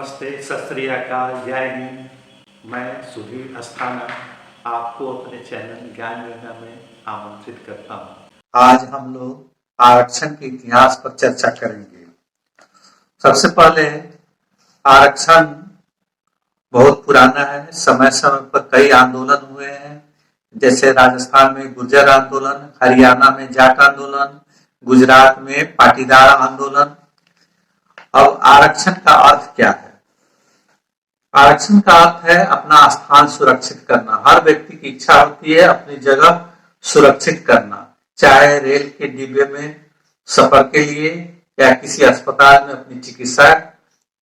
नमस्ते, सत श्री अकाल, जय हिंद। मैं सुधीर अस्थाना आपको अपने चैनल ज्ञान गंगा में आमंत्रित करता हूँ। आज हम लोग आरक्षण के इतिहास पर चर्चा करेंगे। सबसे पहले आरक्षण बहुत पुराना है। समय समय पर कई आंदोलन हुए हैं, जैसे राजस्थान में गुर्जर आंदोलन, हरियाणा में जाट आंदोलन, गुजरात में पाटीदार आंदोलन। अब आरक्षण का अर्थ क्या है? आरक्षण का अर्थ है अपना स्थान सुरक्षित करना। हर व्यक्ति की इच्छा होती है अपनी जगह सुरक्षित करना, चाहे रेल के डिब्बे में सफर के लिए या किसी अस्पताल में अपनी चिकित्सा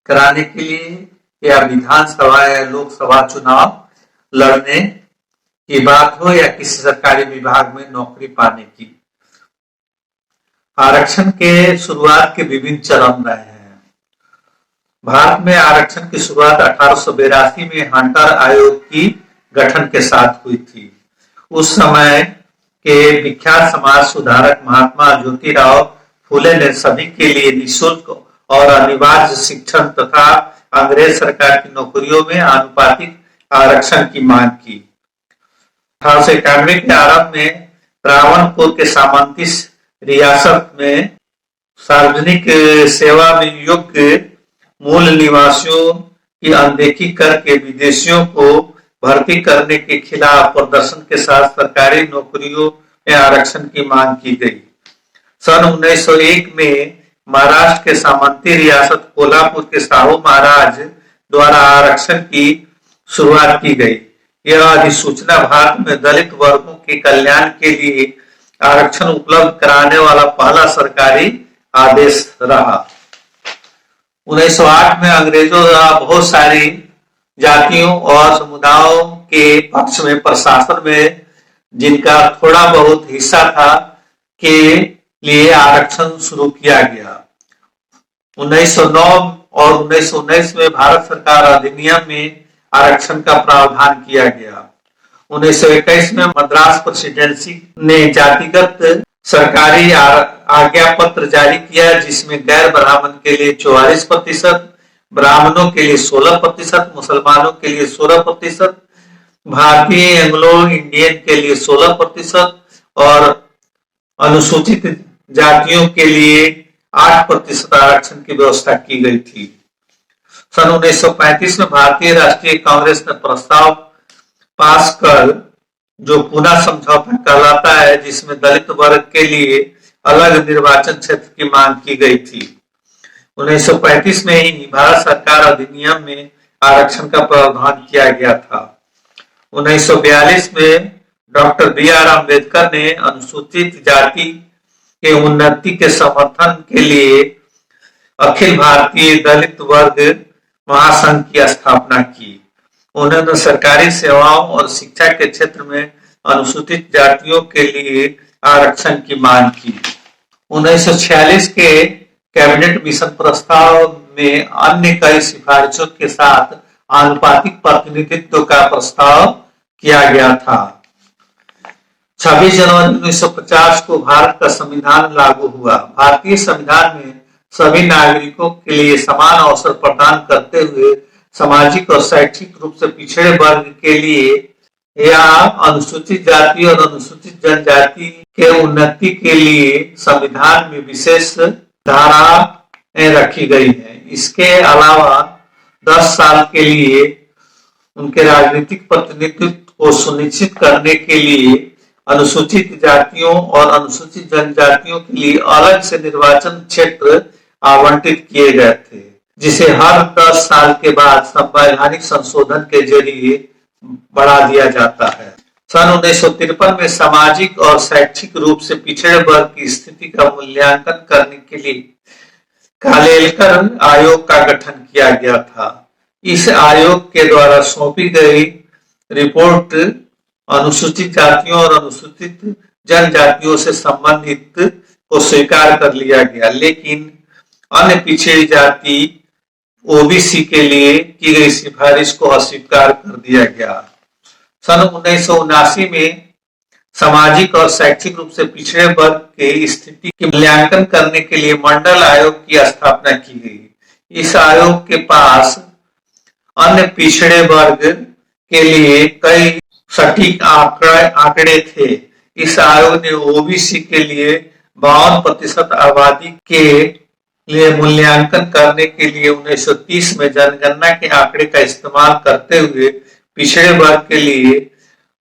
कराने के लिए या विधानसभा या लोकसभा चुनाव लड़ने की बात हो या किसी सरकारी विभाग में नौकरी पाने की। आरक्षण के शुरुआत के विभिन्न चरण रहे हैं। भारत में आरक्षण की शुरुआत 1882 में हंटर आयोग की गठन के साथ हुई थी। उस समय के विख्यात समाज सुधारक महात्मा ज्योतिराव फूले ने सभी के लिए निःशुल्क और अनिवार्य शिक्षण तथा अंग्रेज सरकार की नौकरियों में आनुपातिक आरक्षण की मांग की। 1891 के आरंभ में त्रावणकोर के सामंती रियासत में सार्वजनिक सेवा में योग्य मूल निवासियों की अनदेखी करके विदेशियों को भर्ती करने के खिलाफ प्रदर्शन के साथ सरकारी नौकरियों में आरक्षण की मांग की गई। सन 1901 में महाराष्ट्र के सामंती रियासत कोल्हापुर के साहू महाराज द्वारा आरक्षण की शुरुआत की गई। यह अधिसूचना भारत में दलित वर्गों के कल्याण के लिए आरक्षण उपलब्ध कराने वाला पहला सरकारी आदेश रहा। 1908 में अंग्रेजों द्वारा बहुत सारी जातियों और समुदायों के पक्ष में प्रशासन में जिनका थोड़ा बहुत हिस्सा था के लिए आरक्षण शुरू किया गया। 1909 और 1919 में भारत सरकार अधिनियम में आरक्षण का प्रावधान किया गया। 1921 में मद्रास प्रेसिडेंसी ने जातिगत सरकारी आज्ञा पत्र जारी किया, जिसमें गैर ब्राह्मण के लिए 44%, ब्राह्मणों के लिए 16%, मुसलमानों के लिए 16%, भारतीय एंग्लो इंडियन के लिए 16% और अनुसूचित जातियों के लिए 8% आरक्षण की व्यवस्था की गई थी। सन 1935 में भारतीय राष्ट्रीय कांग्रेस ने प्रस्ताव पास कर जो पुनः समझौता कहलाता है, जिसमें दलित वर्ग के लिए अलग निर्वाचन क्षेत्र की मांग की गई थी। 1935 में ही भारत सरकार अधिनियम में आरक्षण का प्रावधान किया गया था। 1942 में डॉक्टर बी.आर. अम्बेडकर ने अनुसूचित जाति के उन्नति के समर्थन के लिए अखिल भारतीय दलित वर्ग महासंघ की स्थापना की। उन्होंने सरकारी सेवाओं और शिक्षा के क्षेत्र में अनुसूचित जातियों के लिए आरक्षण की मांग की। 1946 के कैबिनेट मिशन प्रस्ताव में अन्य कई सिफारिशों के साथ आनुपातिक प्रतिनिधित्व का प्रस्ताव किया गया था। 26 जनवरी 1950 को भारत का संविधान लागू हुआ। भारतीय संविधान में सभी नागरिकों के लिए समान अवसर प्रदान करते हुए सामाजिक और शैक्षिक रूप से पिछड़े वर्ग के लिए या अनुसूचित जाति और अनुसूचित जनजाति के उन्नति के लिए संविधान में विशेष धाराएं रखी गई हैं। इसके अलावा 10 साल के लिए उनके राजनीतिक प्रतिनिधित्व को सुनिश्चित करने के लिए अनुसूचित जातियों और अनुसूचित जनजातियों के लिए अलग से निर्वाचन क्षेत्र आवंटित किए गए थे, जिसे हर 10 साल के बाद संवैधानिक संशोधन के जरिए बढ़ा दिया जाता है। सन 1953 में सामाजिक और शैक्षिक रूप से पिछड़े वर्ग की स्थिति का मूल्यांकन करने के लिए कालेलकर आयोग का गठन किया गया था। इस आयोग के द्वारा सौंपी गई रिपोर्ट अनुसूचित जातियों और अनुसूचित जनजातियों से संबंधित को स्वीकार कर लिया गया, लेकिन अन्य पिछड़ी जाति ओबीसी के लिए की गई सिफारिश को अस्वीकार कर दिया गया। सन 1979 में सामाजिक और शैक्षिक रूप से पिछड़े वर्ग के स्थिति के मूल्यांकन करने के लिए मंडल आयोग की स्थापना की गई। इस आयोग के पास अन्य पिछड़े वर्ग के लिए कई सटीक आंकड़े थे। इस आयोग ने ओबीसी के लिए 52% आबादी के लिए मूल्यांकन करने के लिए 1930 में जनगणना के आंकड़े का इस्तेमाल करते हुए पिछड़े वर्ग के लिए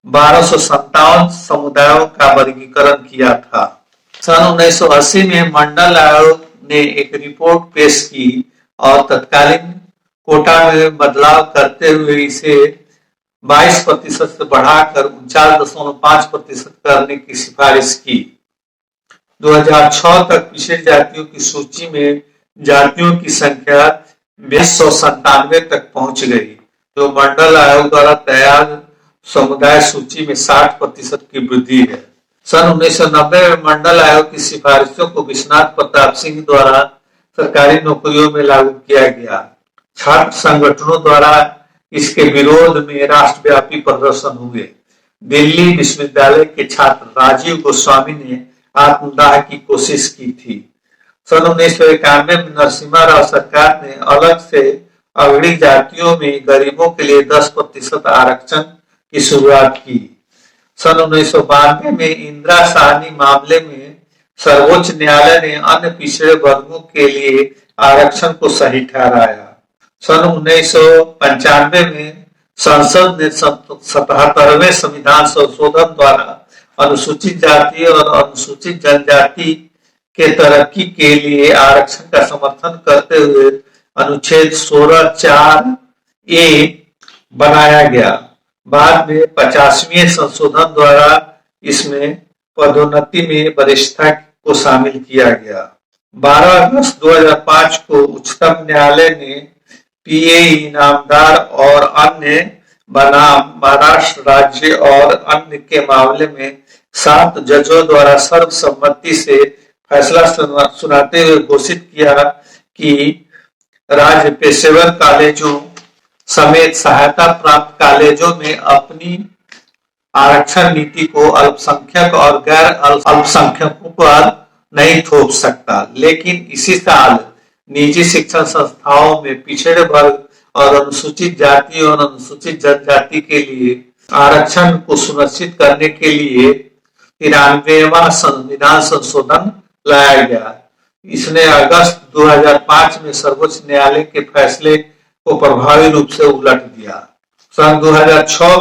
1257 समुदायों का वर्गीकरण किया था। सन 1980 में मंडल आयोग ने एक रिपोर्ट पेश की और तत्कालीन कोटा में बदलाव करते हुए इसे 22% से बढ़ाकर 49.5% करने की सिफारिश की। 2006 तक पिछड़ी जातियों की सूची में जातियों की संख्या 297 तक पहुंच गई, जो मंडल आयोग द्वारा तैयार समुदाय सूची में 60% की वृद्धि है। सन 1990 में मंडल आयोग की सिफारिशों को विश्वनाथ प्रताप सिंह द्वारा सरकारी नौकरियों में लागू किया गया। छात्र संगठनों द्वारा इसके विरोध में राष्ट्रव्यापी प्रदर्शन हुए। दिल्ली विश्वविद्यालय के छात्र राजीव गोस्वामी ने आत्मदाह की कोशिश की थी। सन 1991 में नरसिम्हा राव सरकार ने अलग से अगड़ी जातियों में गरीबों के लिए 10% आरक्षण की शुरुआत की। सन 1992 में इंदिरा साहनी मामले में सर्वोच्च न्यायालय ने अन्य पिछड़े वर्गों के लिए आरक्षण को सही ठहराया। सन 1995 में संसद ने 77वें संविधान संशोधन द्वारा अनुसूचित जाति और अनुसूचित जनजाति के तरक्की के लिए आरक्षण का समर्थन करते हुए अनुच्छेद 16(4)(a) बनाया गया। बाद में 50वें संशोधन द्वारा इसमें पदोन्नति में वरिष्ठता को शामिल किया गया। 12 अगस्त 2005 को उच्चतम न्यायालय ने पीए इनामदार और अन्य बनाम महाराष्ट्र राज्य और अन्य के मामले में 7 जजों द्वारा सर्वसम्मति से फैसला सुनाते हुए घोषित किया कि राज्य पेशेवर कॉलेजों समेत सहायता प्राप्त कॉलेजों में अपनी आरक्षण नीति को अल्पसंख्यक और गैर अल्पसंख्यकों पर नहीं थोप सकता। लेकिन इसी साल निजी शिक्षण संस्थाओं में पिछड़े वर्ग और अनुसूचित जाति और अनुसूचित जनजाति के लिए आरक्षण को सुनिश्चित करने के लिए 93वां संविधान संशोधन लाया गया। इसने अगस्त 2005 में सर्वोच्च न्यायालय के फैसले को प्रभावी रूप से उलट दिया। सन 2006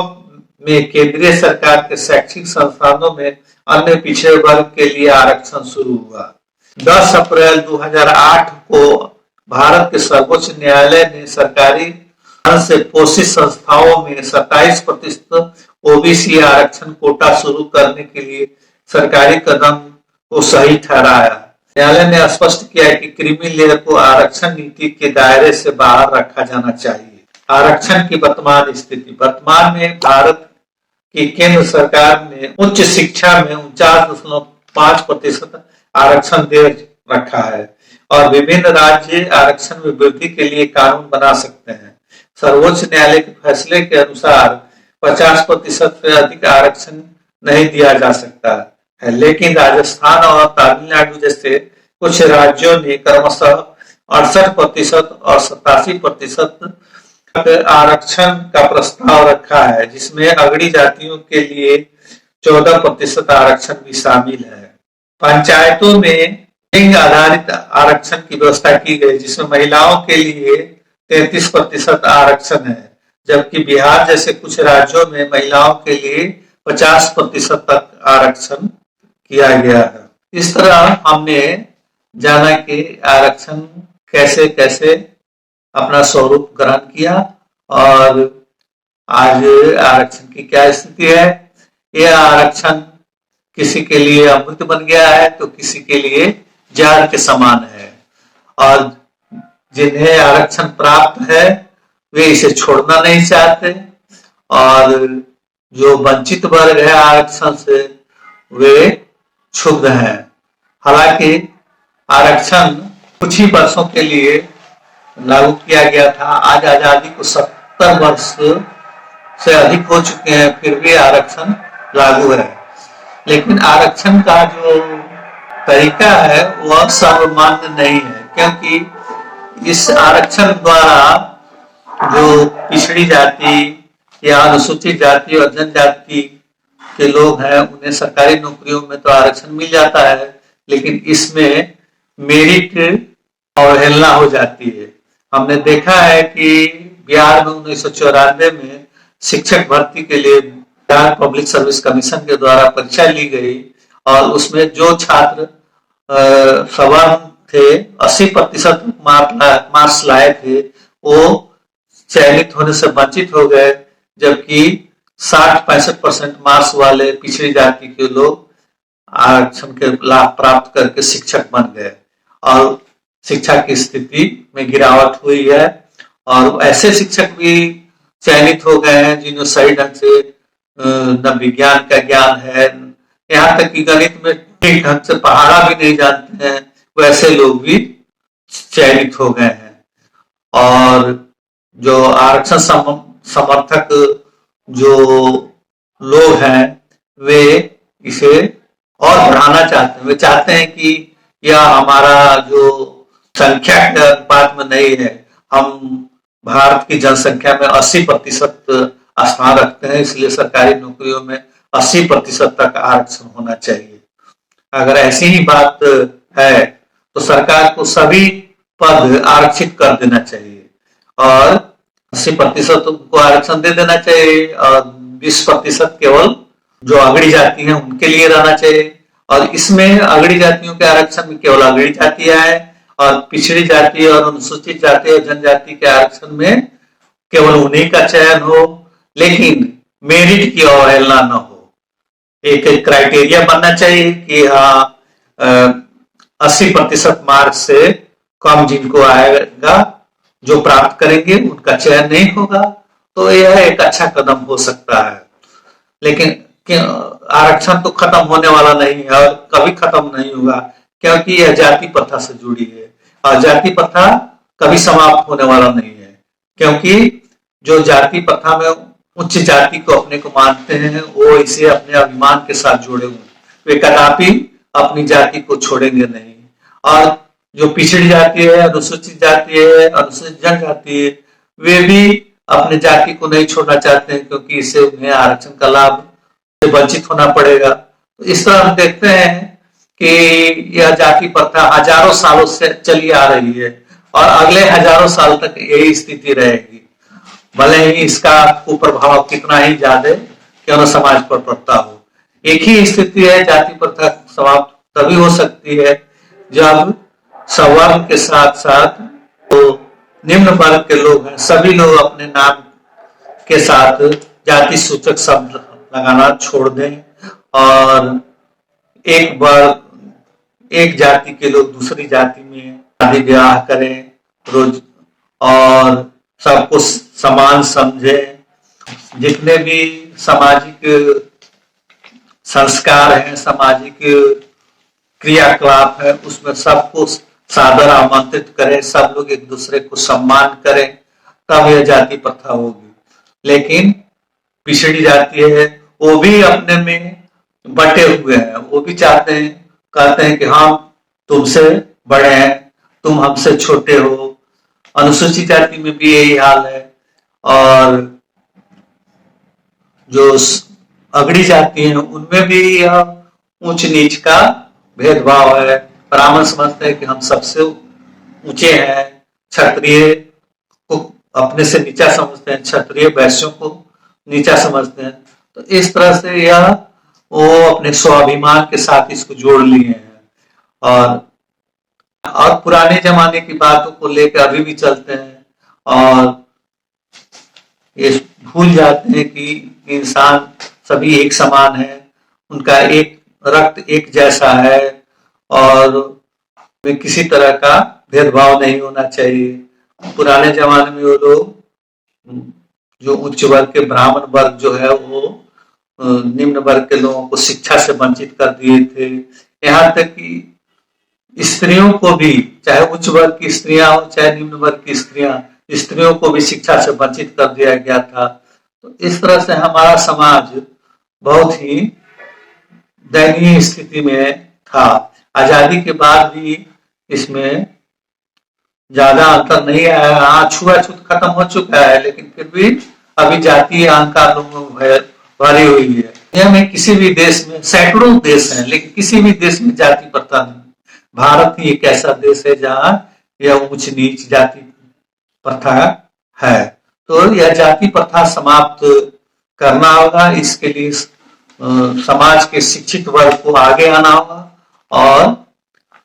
में केंद्रीय सरकार के शैक्षिक संस्थानों में अन्य पिछड़े वर्ग के लिए आरक्षण शुरू हुआ। 10 अप्रैल 2008 को भारत के सर्वोच्च न्यायालय ने सरकारी धन से पोषित संस्थाओं में 27% ओबीसी आरक्षण कोटा शुरू करने के लिए सरकारी कदम को सही ठहराया। न्यायालय ने स्पष्ट किया कि क्रीमी लेयर को आरक्षण नीति के दायरे से बाहर रखा जाना चाहिए। आरक्षण की वर्तमान स्थिति। वर्तमान में भारत की केंद्र सरकार ने उच्च शिक्षा में 49.5% आरक्षण दे रखा है और विभिन्न राज्य आरक्षण में वृद्धि के लिए कानून बना सकते हैं। सर्वोच्च न्यायालय के फैसले के अनुसार 50% से अधिक आरक्षण नहीं दिया जा सकता है, लेकिन राजस्थान और तमिलनाडु जैसे कुछ राज्यों ने क्रमशः 68% और 87% आरक्षण का प्रस्ताव रखा है, जिसमें अगड़ी जातियों के लिए 14% आरक्षण भी शामिल है। पंचायतों में लिंग आधारित आरक्षण की व्यवस्था की गई, जिसमें महिलाओं के लिए 33% आरक्षण है, जबकि बिहार जैसे कुछ राज्यों में महिलाओं के लिए 50% तक आरक्षण किया गया है। इस तरह हमने जाना कि आरक्षण कैसे कैसे अपना स्वरूप ग्रहण किया और आज आरक्षण की क्या स्थिति है। यह आरक्षण किसी के लिए अमृत बन गया है तो किसी के लिए जहर के समान है, और जिन्हें आरक्षण प्राप्त है वे इसे छोड़ना नहीं चाहते, और जो वंचित वर्ग है आरक्षण से वे क्षुब्ध हैं। हालांकि आरक्षण कुछ ही वर्षों के लिए लागू किया गया था। आज आजादी को 70 वर्ष से अधिक हो चुके हैं, फिर भी आरक्षण लागू है। लेकिन आरक्षण का जो तरीका है वह सर्वमान्य नहीं है, क्योंकि इस आरक्षण द्वारा जो पिछड़ी जाति या अनुसूचित जाति और जनजाति के लोग हैं उन्हें सरकारी नौकरियों में तो आरक्षण मिल जाता है, लेकिन इसमें मेरिट अवहेलना हो जाती है। हमने देखा है कि बिहार में 1994 में शिक्षक भर्ती के लिए बिहार पब्लिक सर्विस कमीशन के द्वारा परीक्षा ली गई और उसमें जो छात्र सवर्ण थे 80% मार्क्स लाए थे वो चयनित होने से वंचित हो गए, जबकि 60-65% मार्क्स वाले पिछड़ी जाति के लोग आरक्षण के लाभ प्राप्त करके शिक्षक बन गए और शिक्षा की स्थिति में गिरावट हुई है। और ऐसे शिक्षक भी चयनित हो गए हैं जिन्हें सही ढंग से न विज्ञान का ज्ञान है, यहाँ तक कि गणित में ठीक ढंग से पढ़ाना भी नहीं जानते हैं, वैसे लोग भी चयनित हो गए हैं। और जो आरक्षण समर्थक जो लोग हैं वे इसे और बढ़ाना चाहते हैं। वे चाहते हैं कि यह हमारा जो संख्या के अनुपात में नहीं है, हम भारत की जनसंख्या में 80% स्थान रखते हैं, इसलिए सरकारी नौकरियों में 80% तक आरक्षण होना चाहिए। अगर ऐसी ही बात है तो सरकार को सभी पद आरक्षित कर देना चाहिए और 80% को आरक्षण दे देना चाहिए और 20% केवल जो अगड़ी जाति है उनके लिए रहना चाहिए। और इसमें अगड़ी जातियों के आरक्षण में केवल अगड़ी जातियां हैं और पिछड़ी जाति और अनुसूचित जाति और जनजाति के आरक्षण में केवल उन्हीं का चयन हो, लेकिन मेरिट की अवहेलना न हो। एक क्राइटेरिया बनना चाहिए कि हाँ 80% मार्क से कम जिनको आएगा जो प्राप्त करेंगे उनका चयन नहीं होगा, तो यह एक अच्छा कदम हो सकता है। लेकिन आरक्षण तो खत्म होने वाला नहीं है और कभी खत्म नहीं होगा, क्योंकि यह जाति प्रथा से जुड़ी है और जाति प्रथा कभी समाप्त होने वाला नहीं है, क्योंकि जो जाति प्रथा में उच्च जाति को अपने को मानते हैं वो इसे अपने अभिमान के साथ जोड़े हुए, वे कदापि अपनी जाति को छोड़ेंगे नहीं। और जो पिछड़ी जाति है, अनुसूचित जाति है, अनुसूचित जनजाति है, वे भी अपने जाति को नहीं छोड़ना चाहते हैं, क्योंकि इससे उन्हें आरक्षण का लाभ से वंचित होना पड़ेगा। तो इस तरह हम देखते हैं कि यह जाति प्रथा हजारों सालों से चली आ रही है और अगले हजारों साल तक यही स्थिति रहेगी, भले ही इसका कुप्रभाव कितना ही ज्यादा क्यों न समाज पर पड़ता हो। एक ही स्थिति है, जाति प्रथा समाप्त तभी हो सकती है जब सवर्ण के साथ साथ तो निम्न वर्ग के लोग हैं सभी लोग अपने नाम के साथ जाति सूचक शब्द लगाना छोड़ दें और एक वर्ग एक जाति के लोग दूसरी जाति में शादी विवाह करें रोज और सबको समान समझें। जितने भी सामाजिक संस्कार हैं, सामाजिक क्रियाकलाप है, उसमें सबको सादर आमंत्रित करें, सब लोग एक दूसरे को सम्मान करें, तब यह जाति प्रथा होगी। लेकिन पिछड़ी जाति है वो भी अपने में बटे हुए हैं, वो भी चाहते हैं, कहते हैं कि हम तुमसे बड़े हैं, तुम हमसे छोटे हो। अनुसूचित जाति में भी यही हाल है और जो अगड़ी जाति है उनमें भी यह ऊंच नीच का भेदभाव है। ब्राह्मण समझते हैं कि हम सबसे ऊंचे हैं, क्षत्रिय को अपने से नीचा समझते हैं, क्षत्रिय वैश्यों को नीचा समझते हैं। तो इस तरह से यह वो अपने स्वाभिमान के साथ इसको जोड़ लिए हैं और पुराने जमाने की बातों को लेकर अभी भी चलते हैं और ये भूल जाते हैं कि इंसान सभी एक समान है, उनका एक रक्त एक जैसा है और में किसी तरह का भेदभाव नहीं होना चाहिए। पुराने जमाने में वो लोग जो उच्च वर्ग के ब्राह्मण वर्ग जो है वो निम्न वर्ग के लोगों को शिक्षा से वंचित कर दिए थे, यहाँ तक कि स्त्रियों को भी, चाहे उच्च वर्ग की स्त्रियां हो चाहे निम्न वर्ग की स्त्रियों को भी शिक्षा से वंचित कर दिया गया था। तो इस तरह से हमारा समाज बहुत ही दयनीय स्थिति में था। आजादी के बाद भी इसमें ज्यादा अंतर नहीं आया। हाँ, छुआछूत खत्म हो चुका है, लेकिन फिर भी अभी जातीय अहंकार लोगों में भरी हुई है। दुनिया में किसी भी देश में, सैकड़ों देश हैं, लेकिन किसी भी देश में जाति प्रथा नहीं। भारत ही एक ऐसा देश है जहाँ यह ऊंच नीच जाति प्रथा है। तो यह जाति प्रथा समाप्त करना होगा। इसके लिए समाज के शिक्षित वर्ग को आगे आना होगा, और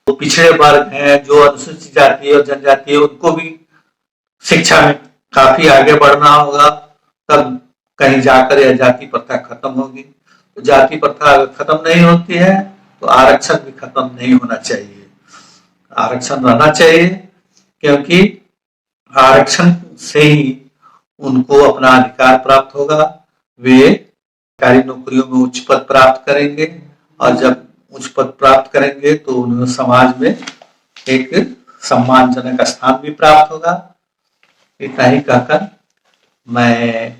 जो पिछड़े वर्ग हैं, जो अनुसूचित जाति और जनजाति है, उनको भी शिक्षा में काफी आगे बढ़ना होगा। तब कहीं जाकर यह जाति प्रथा खत्म होगी। तो जाति प्रथा अगर खत्म नहीं होती है तो आरक्षण भी खत्म नहीं होना चाहिए। आरक्षण रहना चाहिए, क्योंकि आरक्षण से ही उनको अपना अधिकार प्राप्त होगा। वे सरकारी नौकरियों में उच्च पद प्राप्त करेंगे, और जब उच्च पद प्राप्त करेंगे तो उन्हें समाज में एक सम्मानजनक स्थान भी प्राप्त होगा। इतना ही कहकर मैं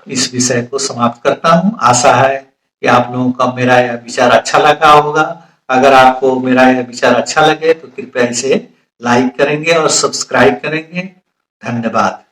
इस विषय को समाप्त करता हूं। आशा है कि आप लोगों का मेरा यह विचार अच्छा लगा होगा। अगर आपको मेरा यह विचार अच्छा लगे तो कृपया इसे लाइक करेंगे और सब्सक्राइब करेंगे। धन्यवाद।